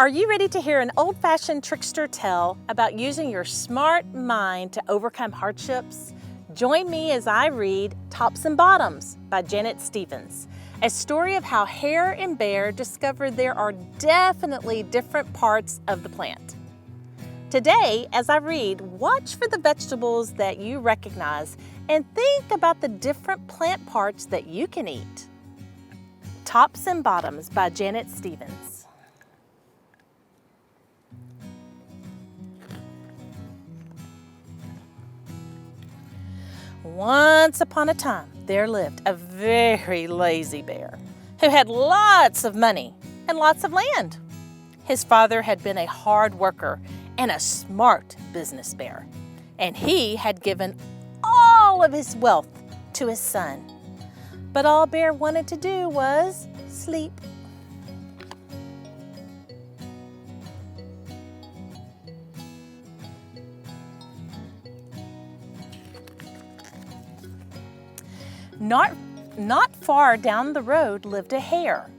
Are you ready to hear an old-fashioned trickster tale about using your smart mind to overcome hardships? Join me as I read Tops and Bottoms by Janet Stevens, a story of how hare and bear discovered there are definitely different parts of the plant. Today, as I read, watch for the vegetables that you recognize and think about the different plant parts that you can eat. Tops and Bottoms by Janet Stevens. Once upon a time, there lived a very lazy bear who had lots of money and lots of land. His father had been a hard worker and a smart business bear, and he had given all of his wealth to his son. But all Bear wanted to do was sleep. Not far down the road lived a hare.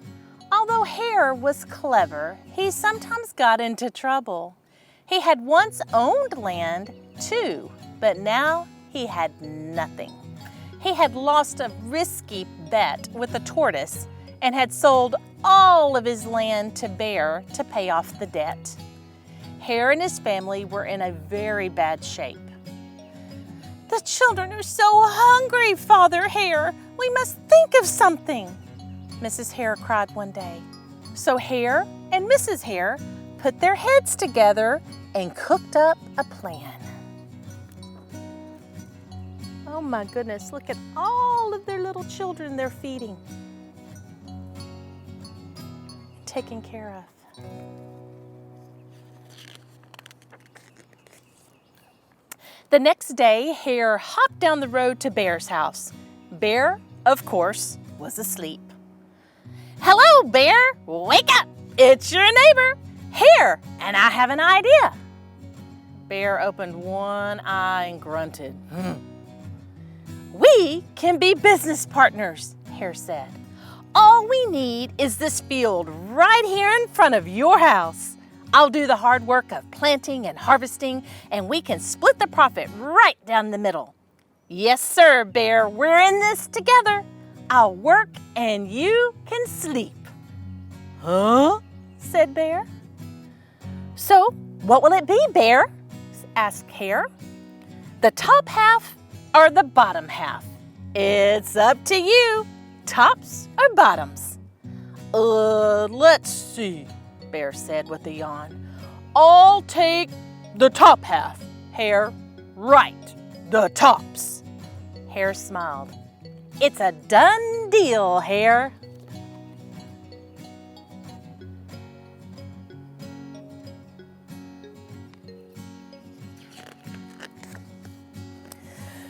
Although Hare was clever, he sometimes got into trouble. He had once owned land too, but now he had nothing. He had lost a risky bet with a tortoise and had sold all of his land to Bear to pay off the debt. Hare and his family were in a very bad shape. "The children are so hungry, Father Hare. We must think of something," Mrs. Hare cried one day. So Hare and Mrs. Hare put their heads together and cooked up a plan. Oh my goodness, look at all of their little children they're feeding, taking care of. The next day, Hare hopped down the road to Bear's house. Bear, of course, was asleep. "Hello, Bear! Wake up! It's your neighbor, Hare, and I have an idea." Bear opened one eye and grunted. "We can be business partners," Hare said. "All we need is this field right here in front of your house. I'll do the hard work of planting and harvesting, and we can split the profit right down the middle." "Yes, sir, Bear, we're in this together. I'll work and you can sleep." "Huh?" said Bear. "So, what will it be, Bear?" asked Hare. "The top half or the bottom half? It's up to you. Tops or bottoms?" Let's see," Bear said with a yawn. "I'll take the top half, Hare. Right, the tops." Hare smiled. "It's a done deal, Hare."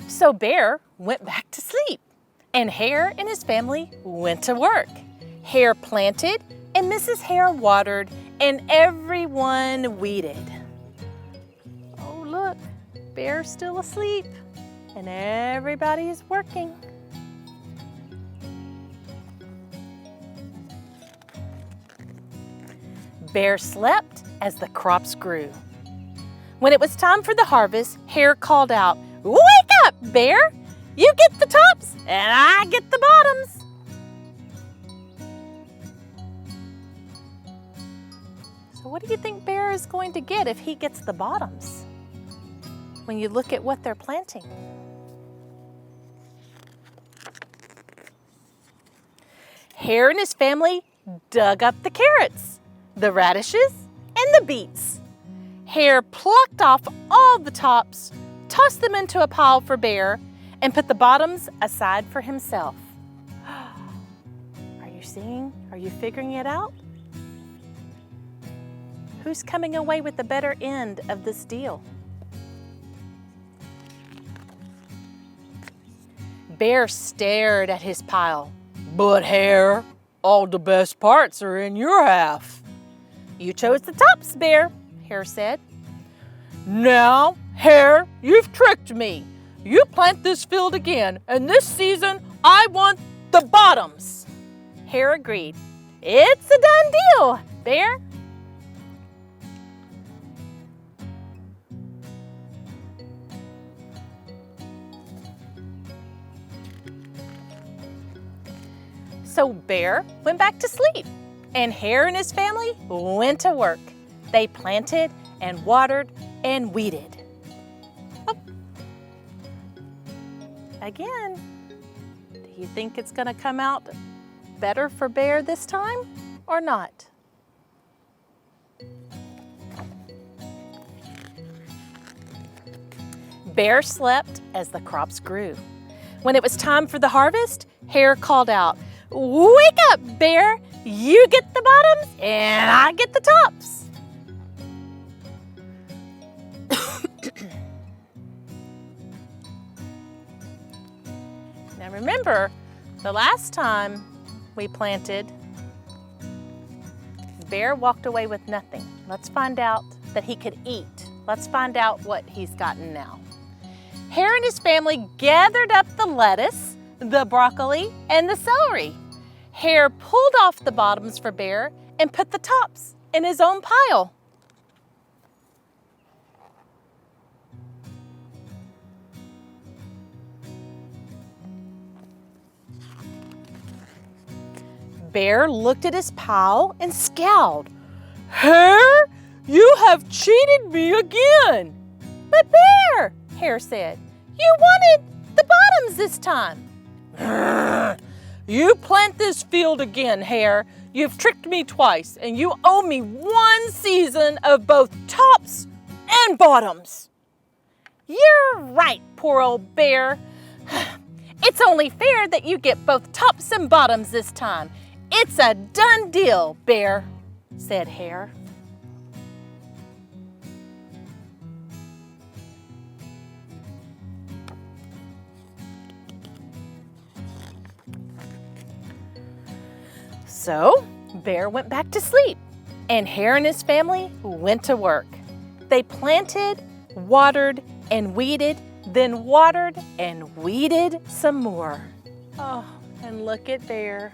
So Bear went back to sleep, and Hare and his family went to work. Hare planted, and Mrs. Hare watered, and everyone weeded. Oh, look, Bear's still asleep, and everybody is working. Bear slept as the crops grew. When it was time for the harvest, Hare called out, "Wake up, Bear! You get the tops, and I get the bottoms." So what do you think Bear is going to get if he gets the bottoms? When you look at what they're planting. Hare and his family dug up the carrots, the radishes, and the beets. Hare plucked off all the tops, tossed them into a pile for Bear, and put the bottoms aside for himself. Are you seeing? Are you figuring it out? Who's coming away with the better end of this deal? Bear stared at his pile. "But Hare, all the best parts are in your half." "You chose the tops, Bear," Hare said. "Now, Hare, you've tricked me. You plant this field again, and this season I want the bottoms." Hare agreed. "It's a done deal, Bear." So Bear went back to sleep, and Hare and his family went to work. They planted and watered and weeded. Oh. Again, do you think it's going to come out better for Bear this time or not? Bear slept as the crops grew. When it was time for the harvest, Hare called out, "Wake up, Bear! You get the bottoms and I get the tops." Now remember, the last time we planted, Bear walked away with nothing. Let's find out that he could eat. Let's find out what he's gotten now. Hare and his family gathered up the lettuce, the broccoli, and the celery. Hare pulled off the bottoms for Bear and put the tops in his own pile. Bear looked at his pile and scowled. "Hare, you have cheated me again." "But Bear," Hare said, "you wanted the bottoms this time." "You plant this field again, Hare. You've tricked me twice, and you owe me one season of both tops and bottoms." "You're right, poor old Bear. It's only fair that you get both tops and bottoms this time. It's a done deal, Bear," said Hare. So Bear went back to sleep, and Hare and his family went to work. They planted, watered, and weeded, then watered and weeded some more. Oh, and look at Bear.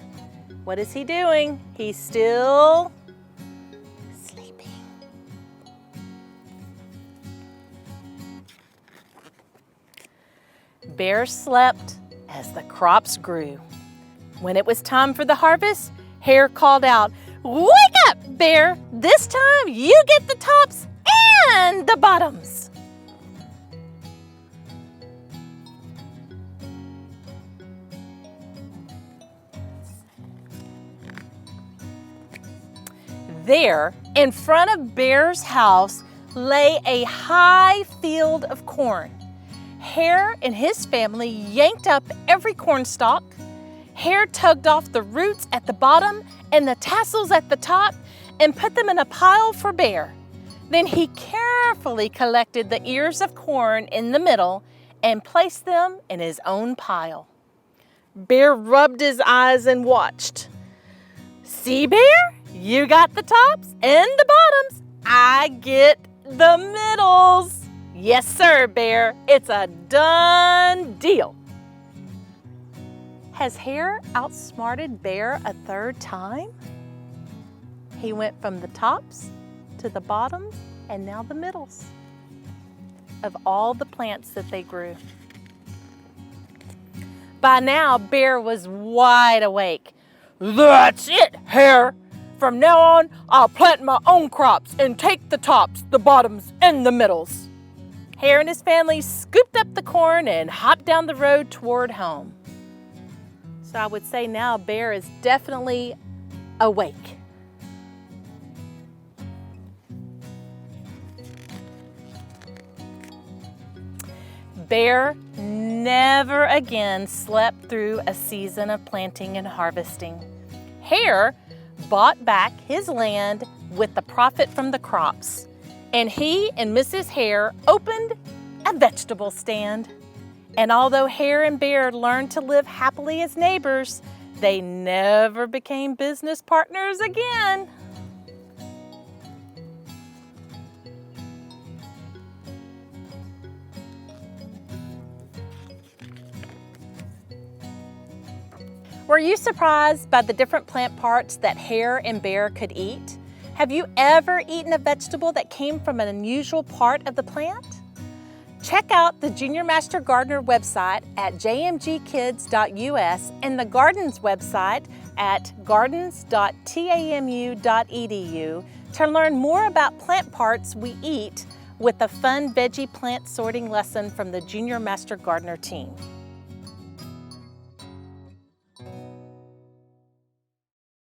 What is he doing? He's still sleeping. Bear slept as the crops grew. When it was time for the harvest, Hare called out, "Wake up, Bear! This time you get the tops and the bottoms." There, in front of Bear's house, lay a high field of corn. Hare and his family yanked up every corn stalk. Hare tugged off the roots at the bottom and the tassels at the top and put them in a pile for Bear. Then he carefully collected the ears of corn in the middle and placed them in his own pile. Bear rubbed his eyes and watched. "See, Bear? You got the tops and the bottoms. I get the middles." "Yes, sir, Bear. It's a done deal." Has Hare outsmarted Bear a third time? He went from the tops to the bottoms and now the middles of all the plants that they grew. By now, Bear was wide awake. "That's it, Hare. From now on, I'll plant my own crops and take the tops, the bottoms, and the middles." Hare and his family scooped up the corn and hopped down the road toward home. So I would say now Bear is definitely awake. Bear never again slept through a season of planting and harvesting. Hare bought back his land with the profit from the crops, and he and Mrs. Hare opened a vegetable stand. And although Hare and Bear learned to live happily as neighbors, they never became business partners again. Were you surprised by the different plant parts that Hare and Bear could eat? Have you ever eaten a vegetable that came from an unusual part of the plant? Check out the Junior Master Gardener website at jmgkids.us and the Gardens website at gardens.tamu.edu to learn more about plant parts we eat with a fun veggie plant sorting lesson from the Junior Master Gardener team.